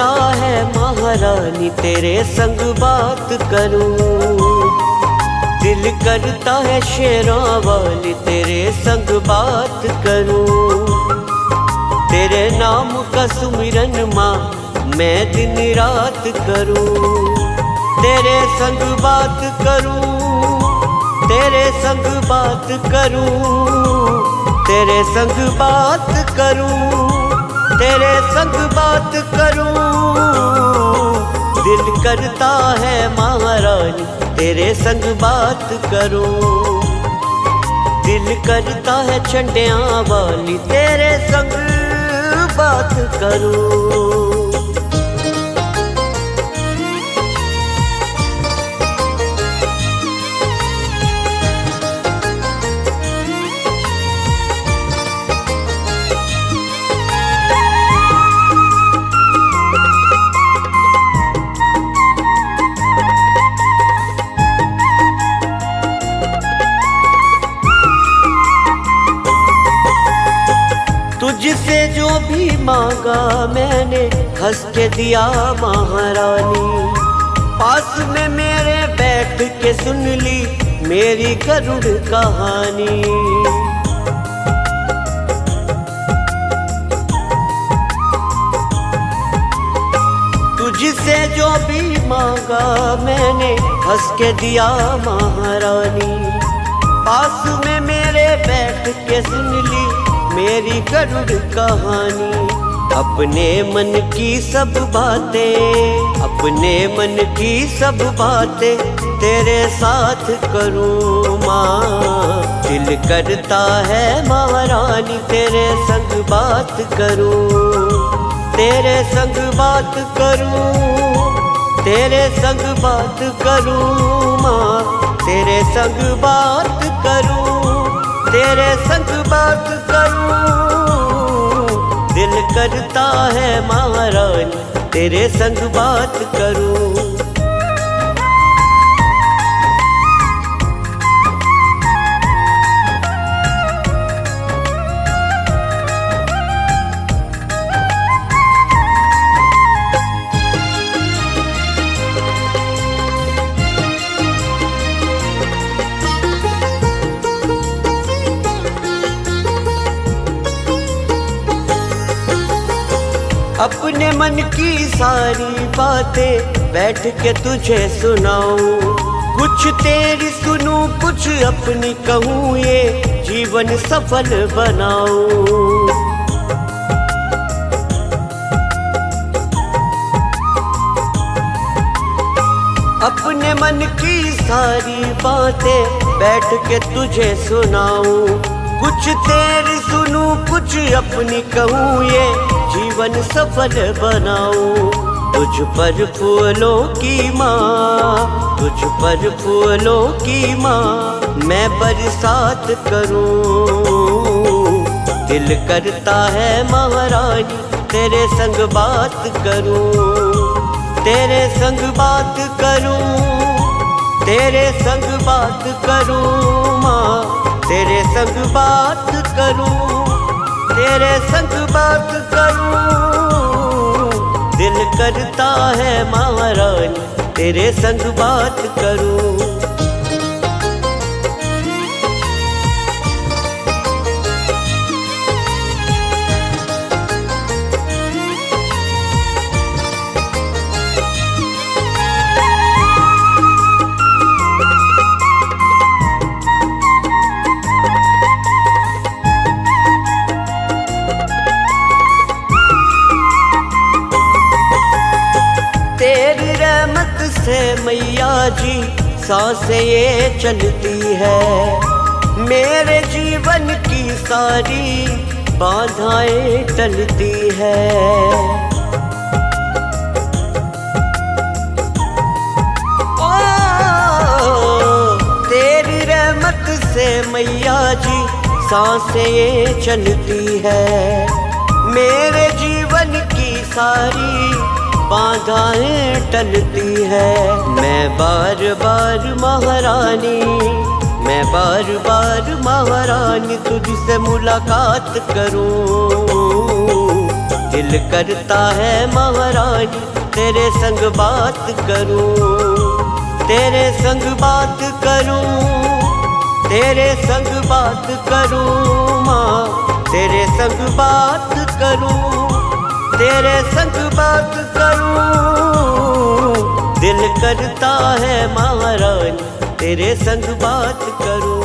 करता है महारानी तेरे संग बात करूं। दिल करता है शेरों वाली तेरे संग बात करूं। तेरे नाम का सुमिरन माँ मैं दिन रात करूं। तेरे संग बात करूं, तेरे संग बात करूं, तेरे संग बात करूं, तेरे संग बात करूं। दिल करता है महारानी तेरे संग बात करूं। दिल करता है चंडियां वाली तेरे संग बात करूं। तुझसे जो भी मांगा मैंने हंस के दिया महारानी। पास में मेरे बैठ के सुन ली मेरी गरुड़ कहानी। तुझसे जो भी मांगा मैंने हंस के दिया महारानी। पास में मेरे बैठ के सुन ली मेरी गरुड़ कहानी। अपने मन की सब बातें, अपने मन की सब बातें तेरे साथ करूं माँ। दिल करता है महारानी तेरे संग बात करूं। तेरे संग बात करूं, तेरे संग बात करूं माँ। तेरे संग बात करूं, तेरे संग बात करूं। दिल करता है महारानी तेरे संग बात करूं। अपने मन की सारी बातें बैठ के तुझे सुनाऊं। कुछ तेरी सुनूं कुछ अपनी कहूँ ये जीवन सफल बनाऊं। अपने मन की सारी बातें बैठ के तुझे सुनाऊं। कुछ तेरी सुनूं कुछ अपनी कहूँ ये जीवन सफल बनाऊं। तुझ पर फूलों की माँ, तुझ पर फूलों की माँ मैं बरसात करूं। दिल करता है महारानी तेरे संग बात करूं। तेरे संग बात करूं, तेरे संग बात करूं माँ। तेरे संग बात करूं, तेरे संग बात करूं। दिल करता है महारानी तेरे संग बात करूं। से मैया जी सांसें ये चलती है। मेरे जीवन की सारी बाधाएं टलती है। ओ तेरी रहमत से मैया जी सांसें ये चलती है। मेरे जीवन की सारी बाधाएं टलती है। मैं बार बार महारानी, मैं बार बार महारानी तुझसे मुलाकात करूं। दिल करता है महारानी तेरे संग बात करूं, तेरे संग बात करूं, तेरे संग बात करूं माँ, तेरे संग बात करूं, तेरे संग बात करूं। दिल करता है महारानी तेरे संग बात करूं।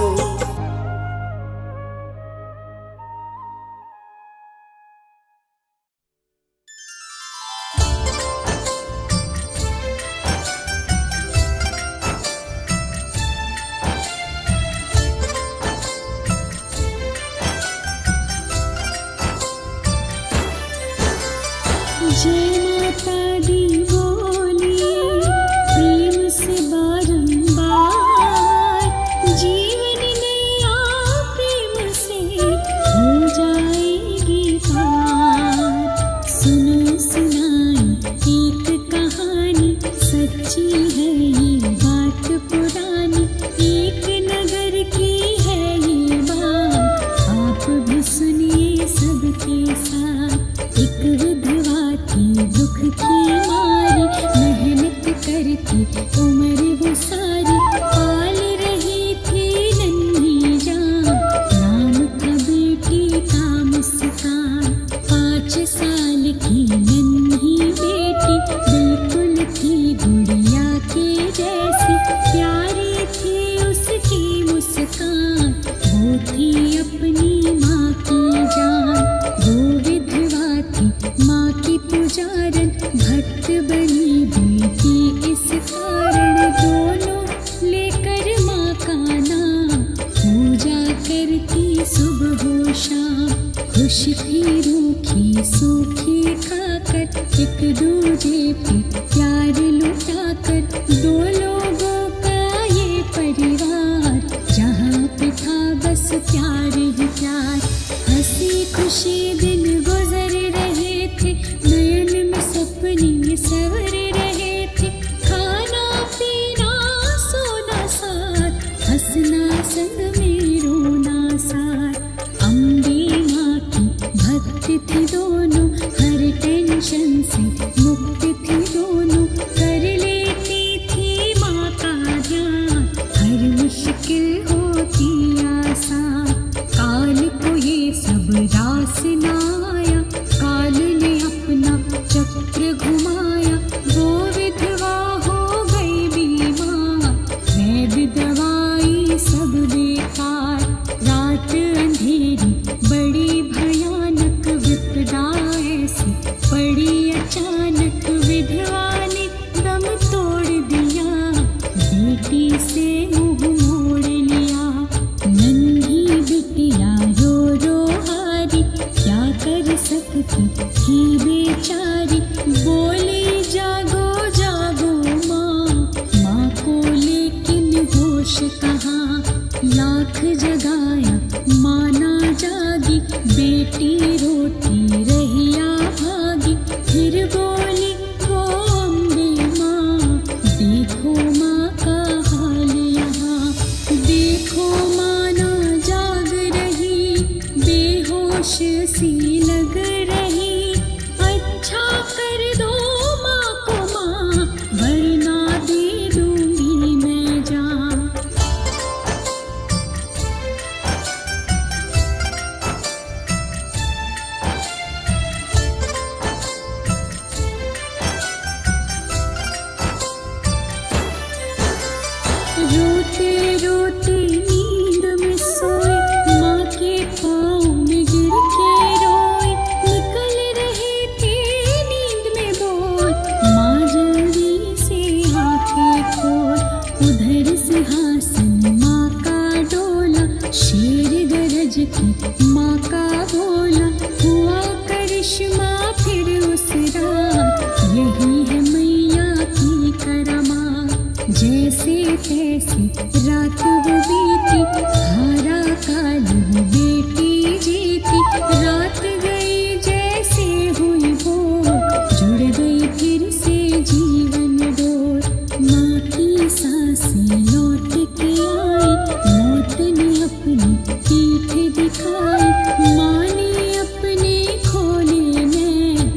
पीठ दिखाई माने अपने खोले में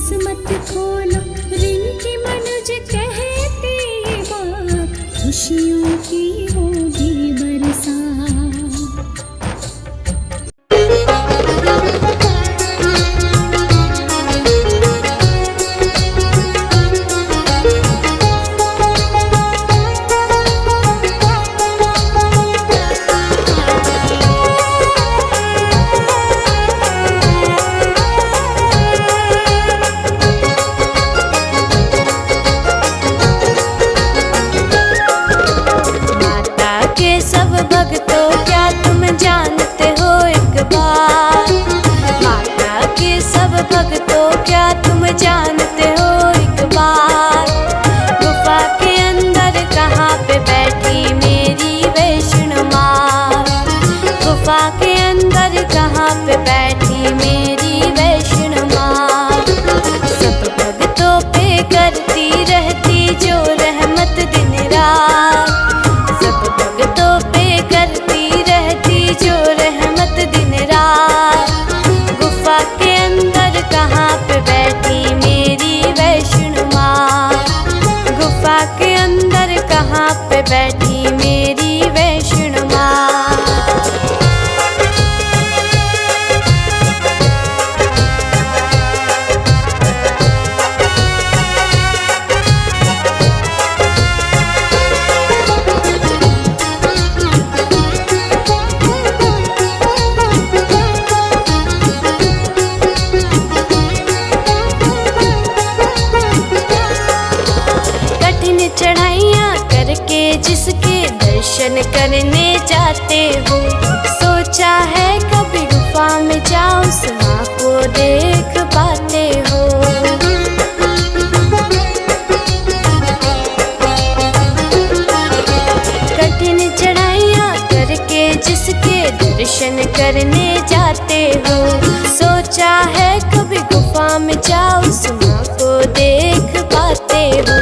किस्मत खोलो रिंकी मनुज कहते ये बात, खुशियों की होगी बरसात। जानते हो एक बात, गुफा के अंदर कहाँ पे बैठी मेरी वैष्णो माँ, गुफा के अंदर कहाँ पे बैठी मेरी वैष्णो माँ। सब भक्तों पे करती रहती जो रहमत दिन रात, सब भक्तों पे करती रहती जो रहमत दिन रात। गुफा के अंदर कहाँ पे बैठी मेरी वैष्णो माँ, गुफा के अंदर कहाँ पे बैठी मेरी वैष्णो माँ। चढ़ाइयाँ करके जिसके दर्शन करने जाते हो, सोचा है कभी गुफा में जाओ उस माँ को देख पाते हो। कठिन चढ़ाइयाँ करके जिसके दर्शन करने जाते हो, सोचा है कभी गुफा में जाओ उस माँ को देख पाते हो।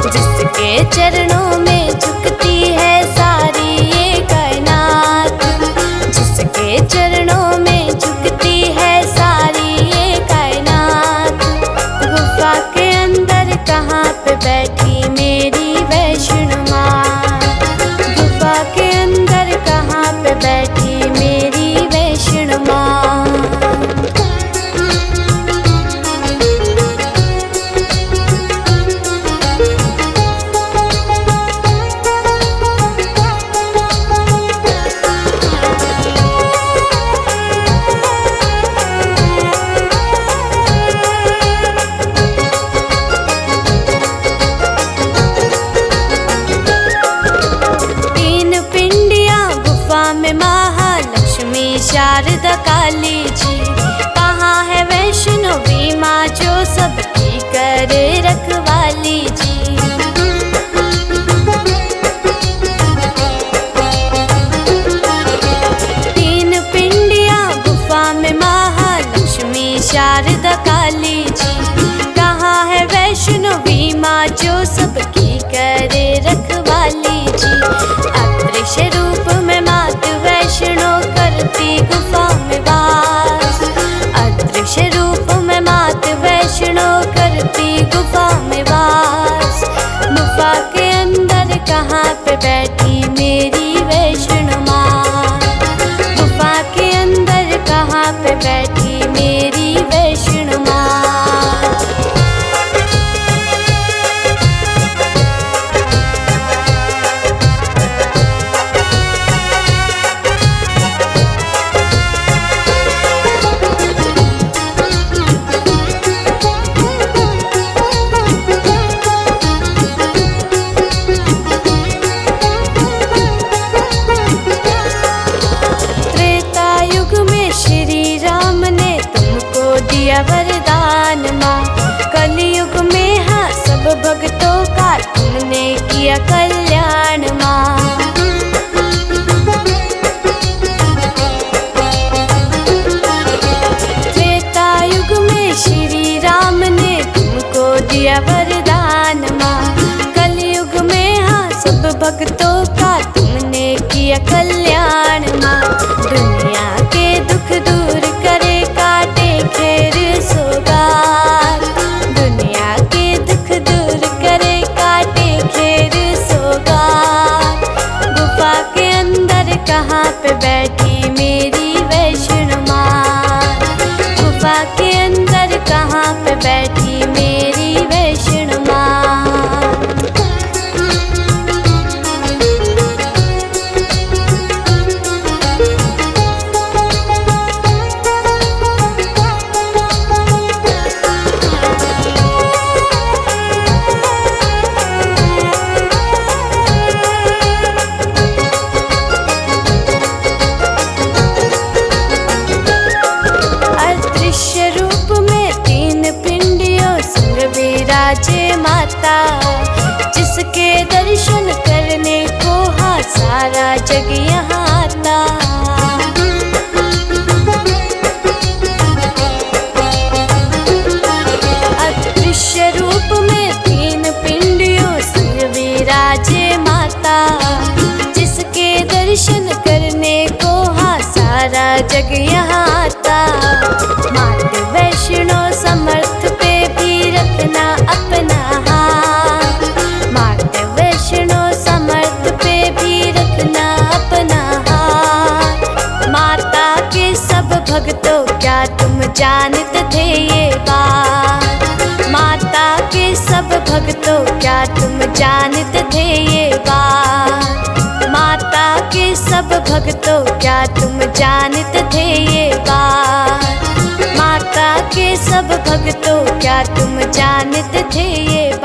जिसके चरणों में झुकती है सारी ये कायनात, जिसके चरणों में झुकती है सारी ये कायनात। गुफा के अंदर कहाँ पे बैठी मेरी वैष्णो माँ, गुफा के अंदर कहाँ पे बैठी मेरी वैष्णो माँ। महालक्ष्मी शारदा काली जी, कहाँ है वैष्णवी माँ जो सबकी करे रखवाली जी। तीन पिंडियाँ गुफा में महालक्ष्मी शारदा काली जी, कहाँ है वैष्णवी माँ जो सबकी करे रखवाली जी। अदृश्य रूप में मात वैष्णो करती गुफा में वास, अदृश्य रूप में मात वैष्णो करती गुफा में वास। गुफा के अंदर कहाँ पे बैठी मेरी वैष्णो माँ, गुफा के अंदर कहाँ पे बैठी मेरी वैष्णो माँ। दिया वरदान माँ, कलयुग में हाँ सब भक्तों का तुमने किया कल्याण माँ। त्रेता युग में श्री राम ने तुमको दिया वरदान माँ, कलयुग में हाँ सब भक्तों का तुमने किया कल्याण माँ। दुनिया के दुख दूर करे काटे खेर सोगार, दृश्य रूप में तीन पिंडियों संग विराजे माता, जिसके दर्शन करने को हाँ सारा जग यहाँ आता। अदृश्य रूप में तीन पिंडियों संग विराजे माता, जिसके दर्शन करने को हाँ सारा जग यहाँ आता। मात वैष्णो समर्थ पे भी रखना अपना हाथ, मात वैष्णो समर्थ पे भी रखना अपना हाथ। माता के सब भक्तों क्या तुम जानते थे ये बात, माता के सब भक्तों क्या तुम जानते थे ये बात, माता के सब भक्तों क्या तुम जानते थे ये बात, माता के सब भक्तों क्या तुम जानते थे ये बात।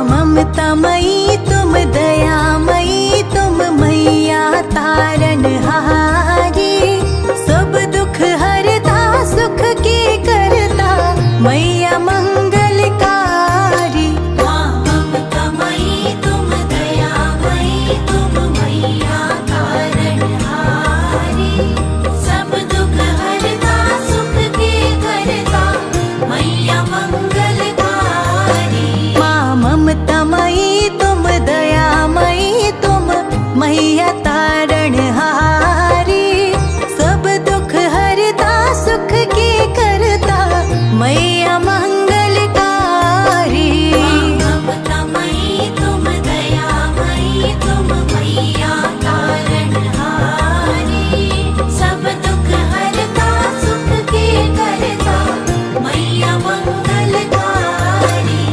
ममतामयी तुम दयामयी तुम मैया तारनहारी, सब दुख हरता सुख की करता मैया मंगलकारी। ममतामयी तुम दयामयी तुम मैया तारनहारी, सब दुख हरता सुख की करता मैया मंगलकारी। ममतामयी तुम दयामयी तुम मैया तारणहारी, सब दुख हरता सुख की करता मैया मंगलकारी। ममतामयी तुम दयामयी तुम मैया तारणहारी, सब दुख हरता सुख की करता मैया मंगलकारी।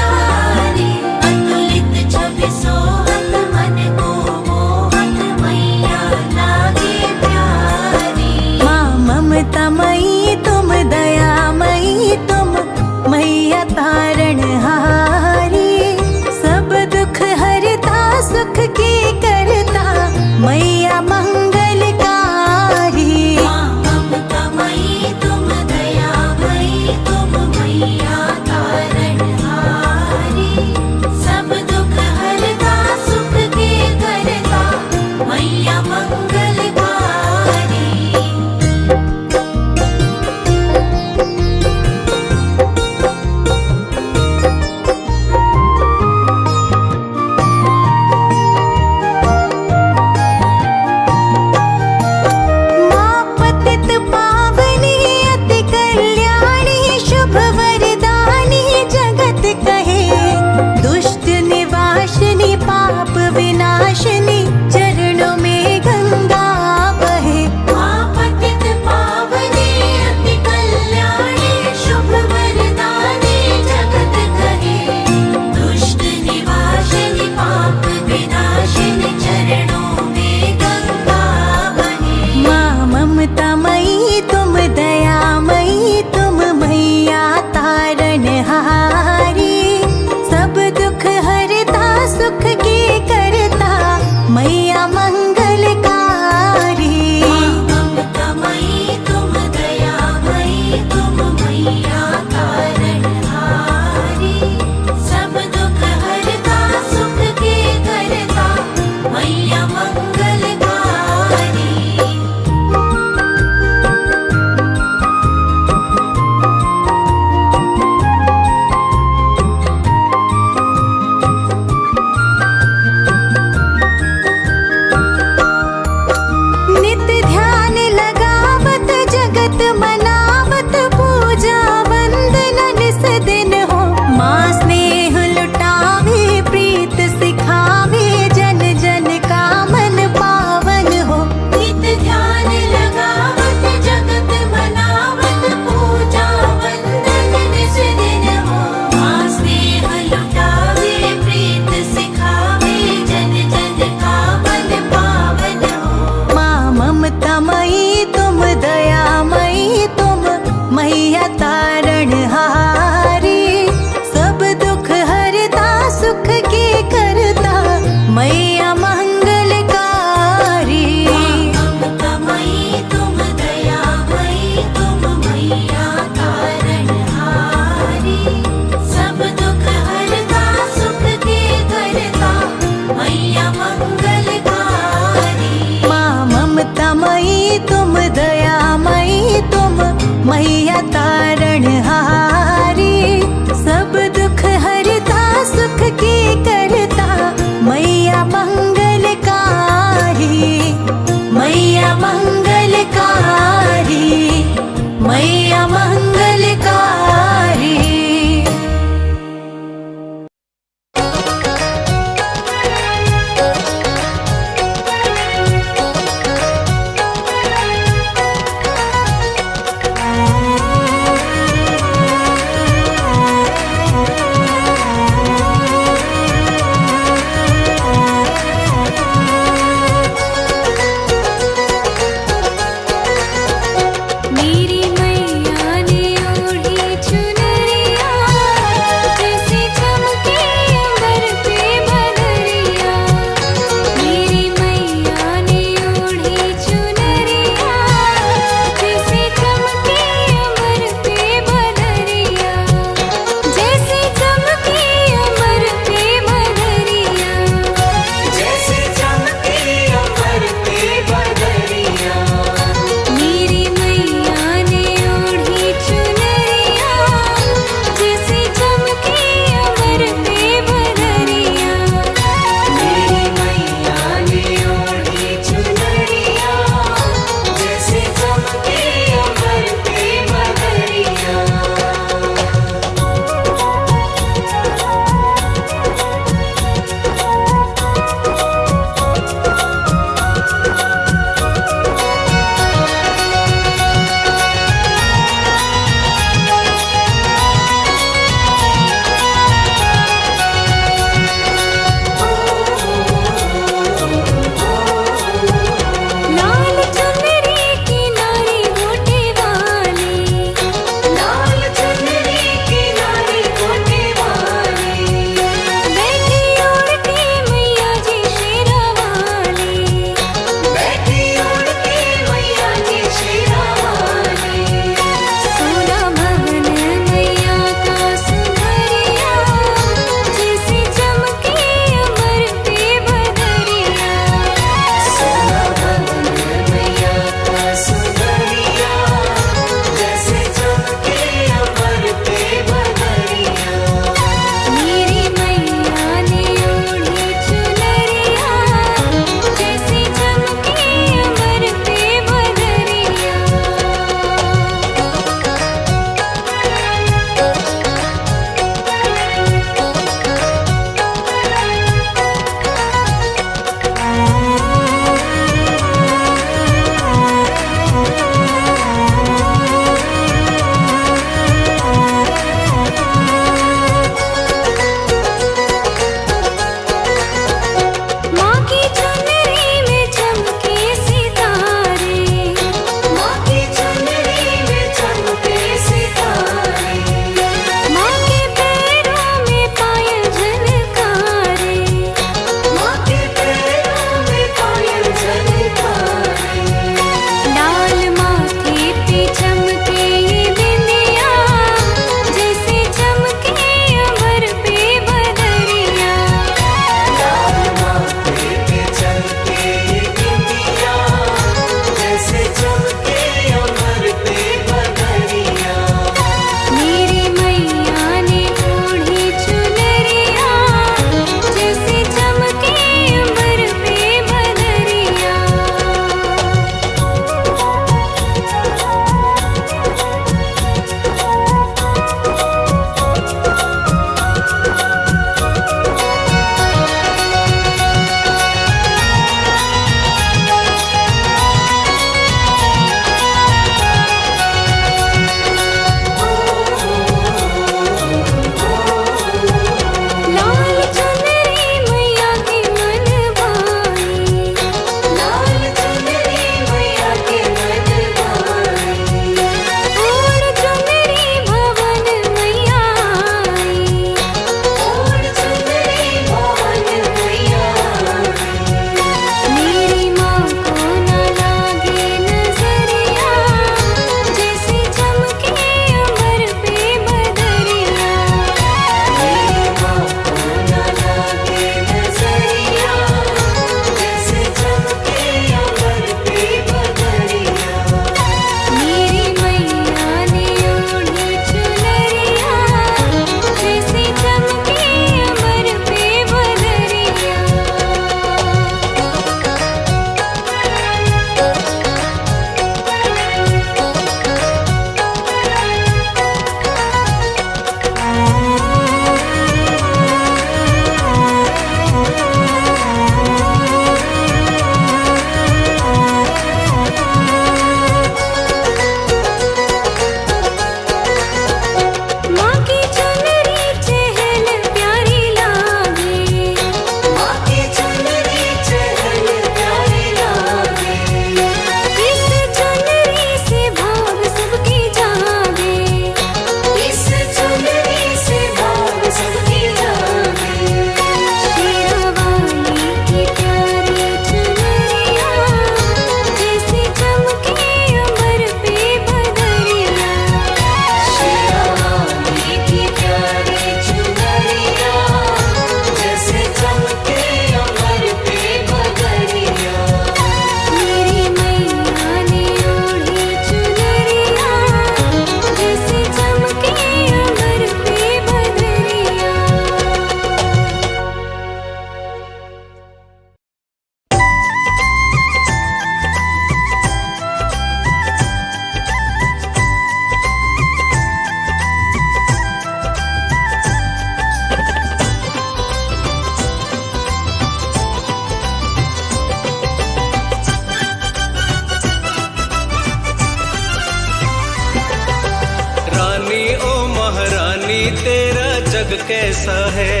तेरा जग कैसा है।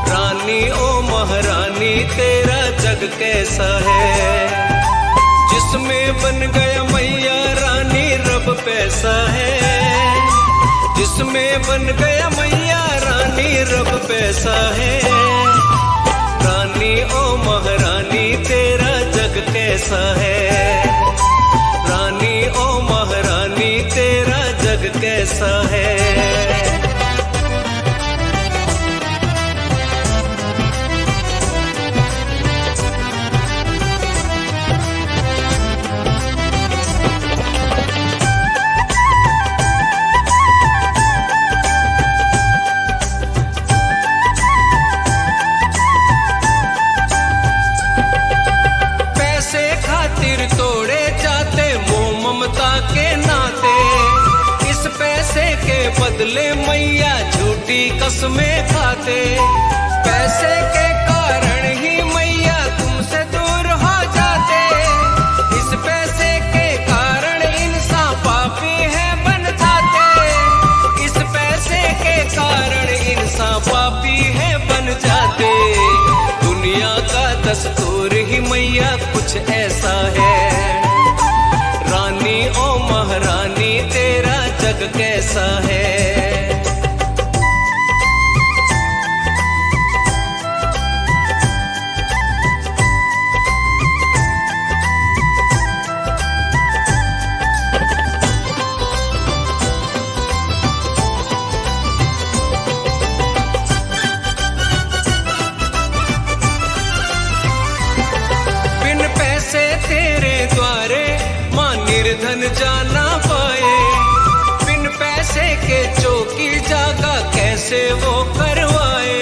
रानी ओ महारानी तेरा जग कैसा है। जिसमें बन गया मैया रानी रब पैसा है। जिसमें बन गया मैया रानी रब पैसा है। रानी ओ महारानी तेरा जग कैसा है। रानी ओ महारानी तेरा जग कैसा है। बदले मैया झूठी कसमें खाते। पैसे के कारण ही मैया तुमसे दूर हो जाते। इस पैसे के कारण इंसान पापी है बन जाते। इस पैसे के कारण इंसान पापी है बन जाते। दुनिया का दस्तूर ही मैया कुछ ऐसा है। रानी ओ महारानी तेरा जग कैसा है। बिन पैसे तेरे द्वारे मां निर्धन जाना पाए। बिन पैसे के चौकी जागा कैसे वो करवाए।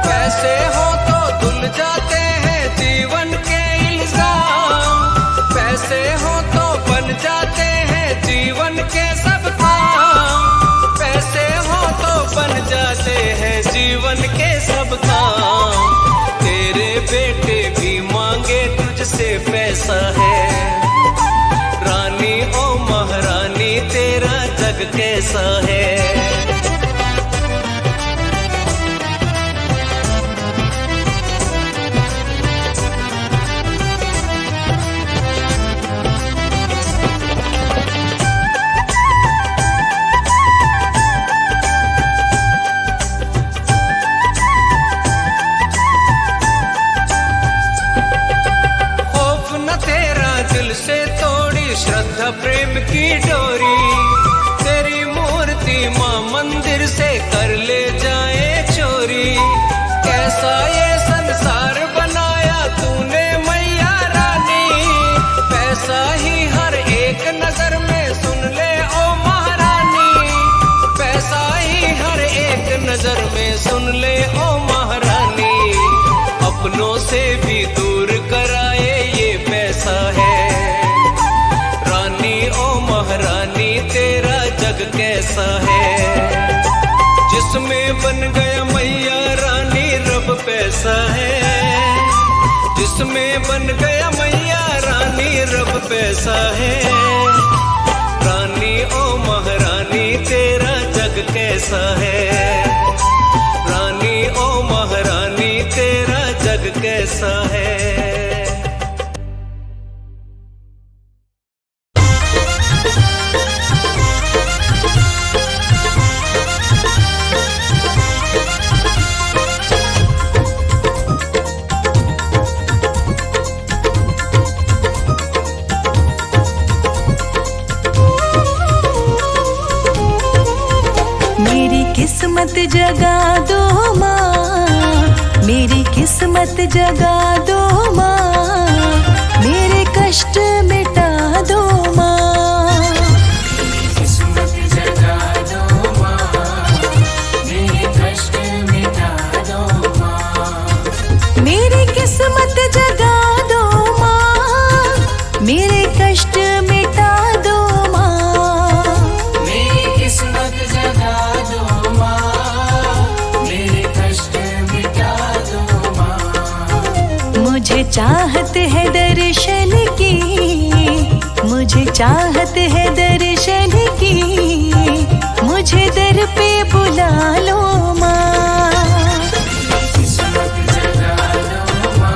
पैसे हो तो धुल जाते हैं जीवन के इल्जाम। पैसे हो तो बन जाते हैं जीवन के सब काम। पैसे हो तो बन जाते हैं जीवन के सब काम। तेरे बेटे भी मांगे तुझसे पैसा है। रानी ओ महारानी तेरा जग कैसा है। खौफ न तेरा दिल से तोड़ी श्रद्धा प्रेम की डोरी। तेरी मूर्ति मां मंदिर से कर ले जाए चोरी। कैसा ये संसार बनाया तूने मैया रानी। पैसा ही हर एक नजर में सुन ले ओ महारानी। पैसा ही हर एक नजर में सुन ले ओ महारानी। अपनों से भी दूर कराए ये पैसा है। रानी ओ महारानी तेरा जग कैसा है। जिसमें बन गया मैया रानी रब पैसा है। जिसमें बन गया मैया रानी रब पैसा है। रानी ओ महारानी तेरा जग कैसा है। रानी ओ महारानी तेरा जग कैसा है। मेरी किस्मत जगा दो माँ। मेरी किस्मत जगा दो माँ। मेरे कष्ट मिटा दो माँ। किस्मत जगा दो माँ। मेरे कष्ट मिटा दो माँ। मेरी किस्मत जगा दो माँ। मेरे कष्ट मिटा दो माँ। मेरी किस्मत जगा दो माँ। मेरे कष्ट मिटा दो माँ। मुझे चाहत है दर्शन की। मुझे चाहत है दर्शन की। मुझे दर पे बुला लो माँ। किस्मत जगा दो माँ,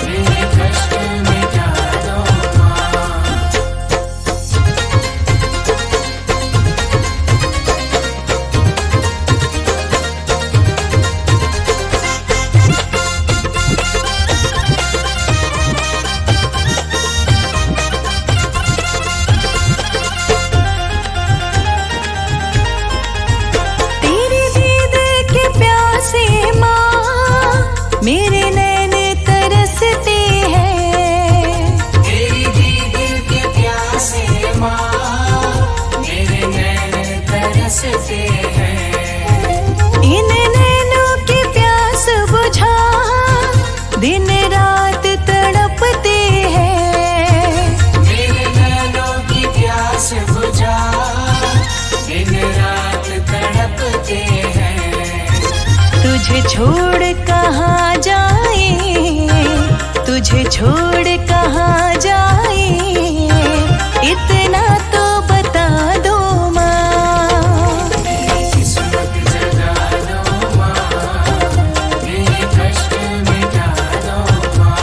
मेरे कष्ट मिटा दो माँ। तेरे दीद के प्यासे माँ, मेरे नैन तरसते हैं। तेरी दीद के प्यासे माँ, मेरे नैन तरसते हैं। इन नैनों की प्यास बुझा दिन रात तड़पते हैं। मेरे नैनों की प्यास बुझा दिन रात तड़पते हैं। तुझे छोड़ कहाँ जाए, तुझे छोड़ कहाँ जाए, इतना तो बता दो माँ। किस्मत जगा दो माँ, मेरे कष्ट मिटा दो माँ।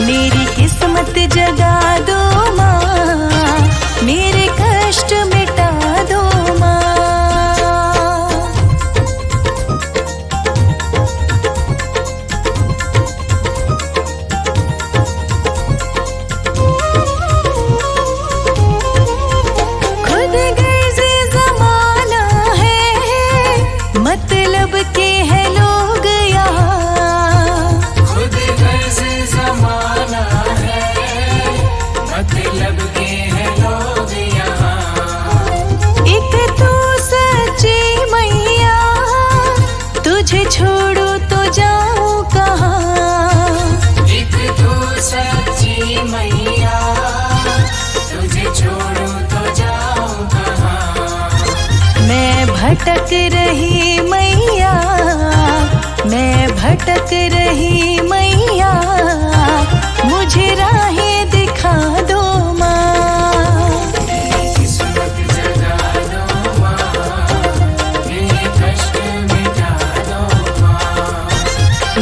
मेरी किस्मत जगा दो माँ, मेरे कष्ट मिटा दो माँ। खुद गर्ज़े ज़माना है, मतलब के हैं लोग यहाँ। खुद गर्ज़ ज़माना है, मतलब के हैं लोग यहाँ। एक तू सच्ची मैया, तुझे छोड़ो तो जाऊं कहाँ। एक तू सच्ची मैया, तुझे छोड़ो तो जाऊं कहाँ। मैं भटक रही मैया, मैं भटक रही मैया, मुझे राहें दिखा दो माँ। किस्मत जगा दो माँ, मेरे कष्ट मिटा दो माँ।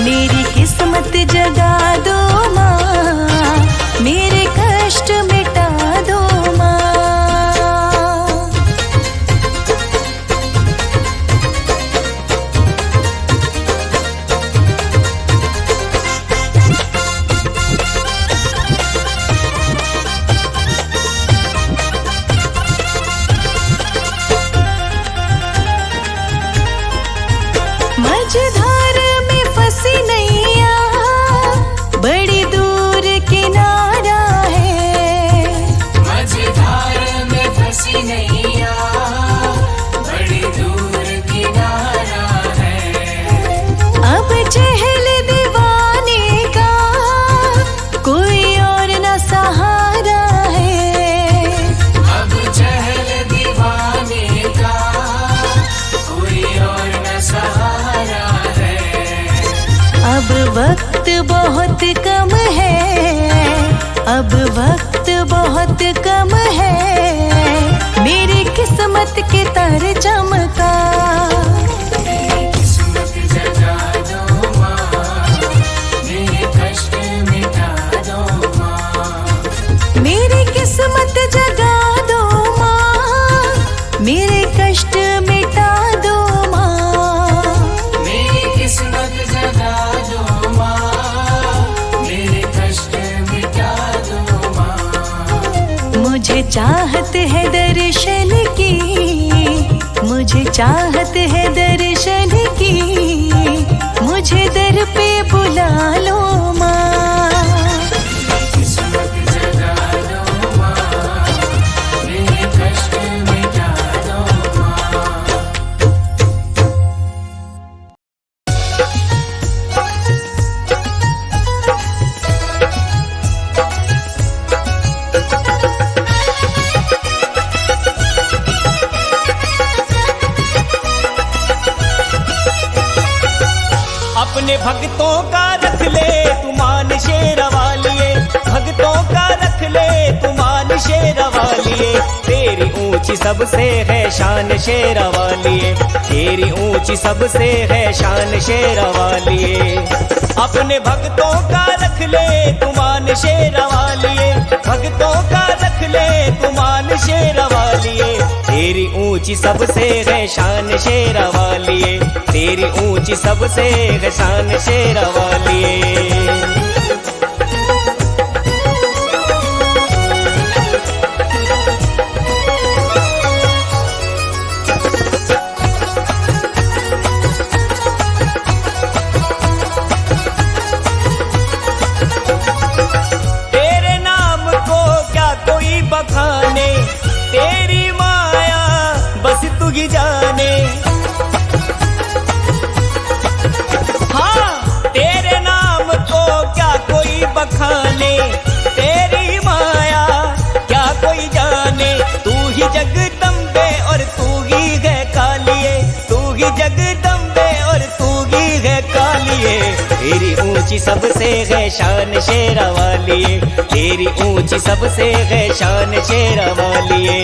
मेरी किस्मत जगा दो माँ, मेरे कष्ट मिटा दो माँ। मझधार में फंसी नैया, बड़ी दूर किनारा है। मझधार में फंसी नैया, बड़ी दूर किनारा है। अब चहल दीवाने का कोई और न सहारा है। अब चहल दीवाने का कोई और न सहारा है। अब वक्त बहुत कम है, अब वक्त बहुत कम है, मेरी किस्मत के तारे चमका। किस्मत जगा दो माँ, मेरे कष्ट मिटा दो माँ। मेरी किस्मत जगा दो माँ, मेरे कष्ट मिटा दो माँ। मेरी किस्मत जगा दो माँ, मेरे कष्ट मिटा दो माँ। मुझे चाहत है दर्शन की, मुझे चाहत है दर्शन की, मुझे दर पे बुला लो माँ। किस्मत जगा दो माँ, मेरे कष्ट मिटा दो माँ। अपने भक्तों का रख ले तू मान शेरवालिए, भक्तों का रख ले तू मान शेरवालिए, तेरी ऊंची सबसे है शान शेरवालिए, तेरी ऊंची सबसे है शान शेरवालिए। अपने भक्तों का रख ले तुमान शेरवालिए, भक्तों का रख ले तुमान शेरवालिए, तेरी ऊंची सबसे है शान शेरवालिए, तेरी ऊंची सबसे है शान शेरवालिए। बखाने तेरी माया बस तू ही जाने, हाँ तेरे नाम को क्या कोई बखाने, तेरी माया क्या कोई जाने, तू ही जगदम्बे और तू ही है कालिए, तू ही जगदम्बे और तू ही है कालिए, तेरी ऊंची सबसे है शान शेरवालिए, तेरी ऊंची सबसे है शान शेरवालिए।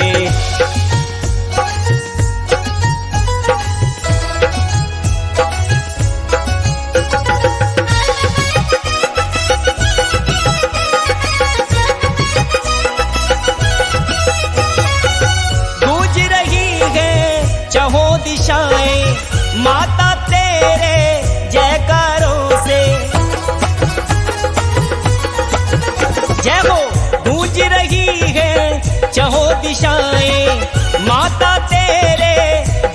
गूंज रही है चहों दिशाएं माता तेरे जयकारों से, जय हो गूंज रही है चहों दिशाएं माता तेरे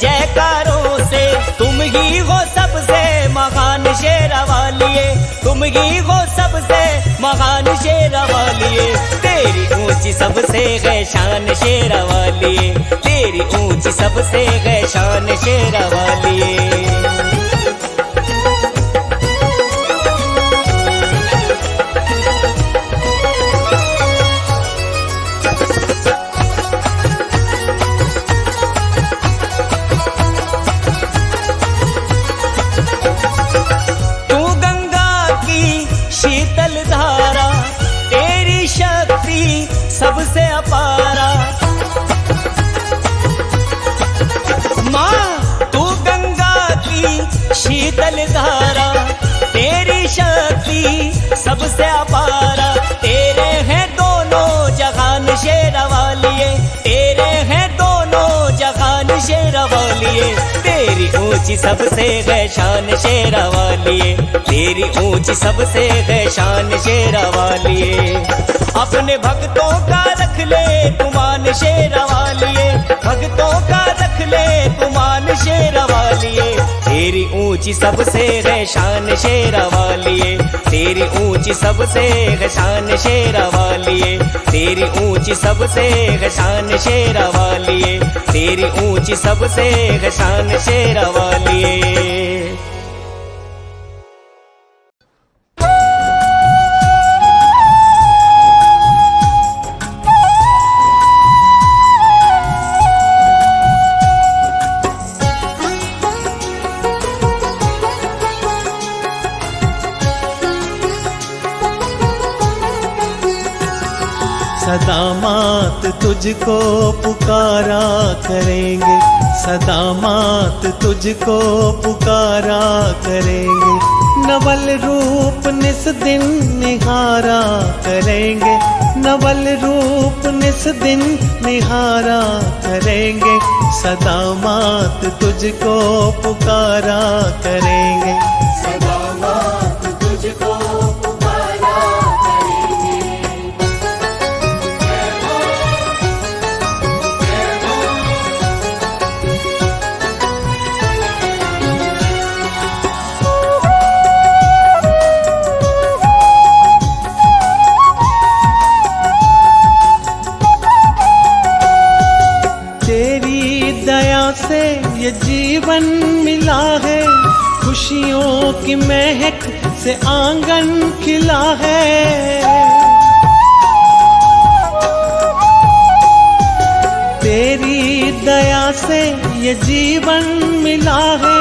जयकारों से, तुम ही हो सबसे महान शेरवालिए, तुम ही हो सबसे महान शेरवालिए, तेरी ऊंची सबसे है शान शेरवालिए, तेरी ऊंची सबसे है शान शेरवालिए। शीतल धारा तेरी शक्ति सबसे अपारा, माँ तू गंगा की शीतल धारा तेरी शक्ति सबसे अपारा, तेरे हैं दोनों जहान शेरवालिए, तेरे हैं दोनों जहान शेरवालिए, तेरी ऊंची सबसे है शान शेरवालिए, तेरी ऊंची सबसे है शान शेरवालिए। अपने भक्तों का रख ले तुमान शेरवालिए, भक्तों का रख ले तुमान शेरवालिए, तेरी ऊंची सबसे है शान शेरवालिए, तेरी ऊंची सबसे है शान शेरवालिए, तेरी ऊंची सबसे है शान शेरवालिए, तेरी ऊंची सबसे है शान शेरवालिए। सदा मात तुझको पुकारा करेंगे, सदा मात तुझको पुकारा करेंगे, नवल रूप निस दिन निहारा करेंगे, नवल रूप निस दिन निहारा करेंगे, सदा मात तुझको पुकारा करेंगे, सदा मात तुझको पुकारा करेंगे। से ये जीवन मिला है, खुशियों की महक से आंगन खिला है, तेरी दया से ये जीवन मिला है,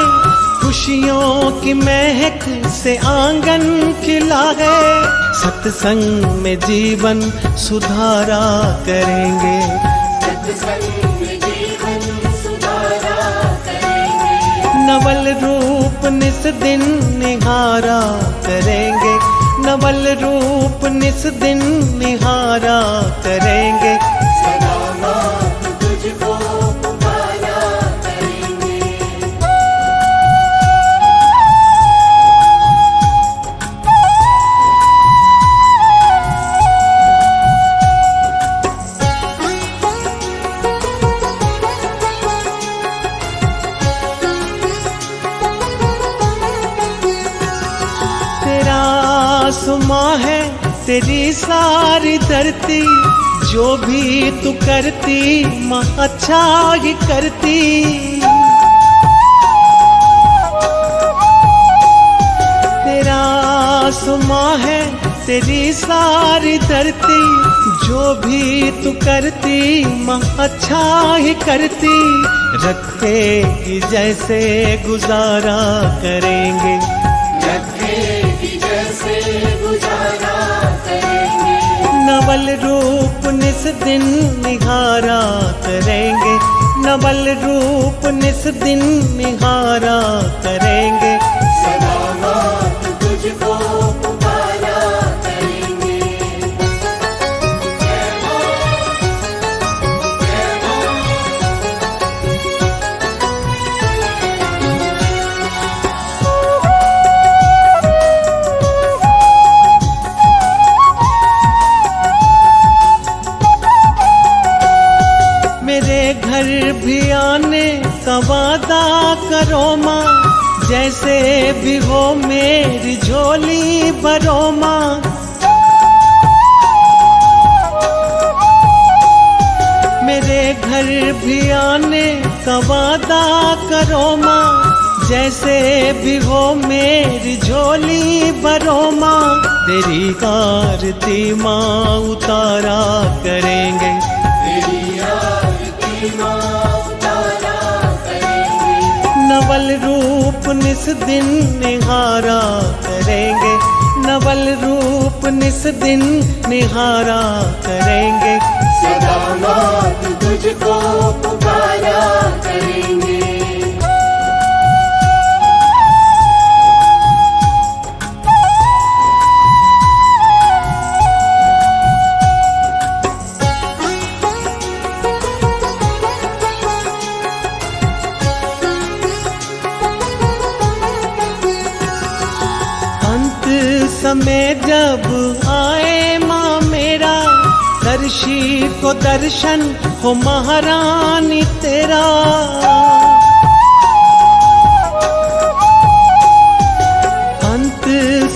खुशियों की महक से आंगन खिला है। सत्संग में जीवन सुधारा करेंगे, नवल रूप निस दिन निहारा करेंगे, नवल रूप निस दिन निहारा करेंगे। आसमां है तेरी सारी धरती, जो भी तू करती माँ अच्छा ही करती। तेरा आसमां है तेरी सारी धरती, जो भी तू करती माँ अच्छा ही करती। रखेगी जैसे गुजारा करेंगे, नवल रूप निस दिन निहारा करेंगे, नवल रूप निस दिन निहारा करेंगे। सलामत तुझको पुकारा करेंगे। मेरे घर भी आने का वादा करो माँ, जैसे भी हो मेरी झोली भरो माँ। मेरे घर भी आने का वादा करो माँ, जैसे भी हो मेरी झोली भरो माँ। तेरी आरती माँ उतारा करेंगे, नवल रूप निस दिन निहारा करेंगे, नवल रूप निस दिन निहारा करेंगे। सलामत तुझको पुकारा करेंगे। समय जब आए माँ मेरा, दर्शी को दर्शन हो महारानी तेरा। अंत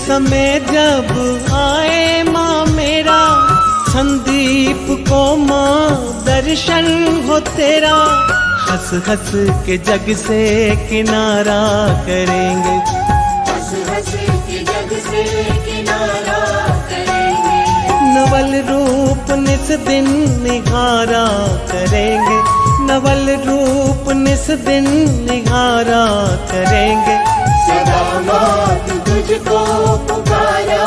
समय जब आए माँ मेरा, संदीप को माँ दर्शन हो तेरा। हंस हंस के जग से किनारा करेंगे, नवल रूप निस दिन निहारा करेंगे, नवल रूप निस दिन निहारा करेंगे। सलामत तुझको पुकारा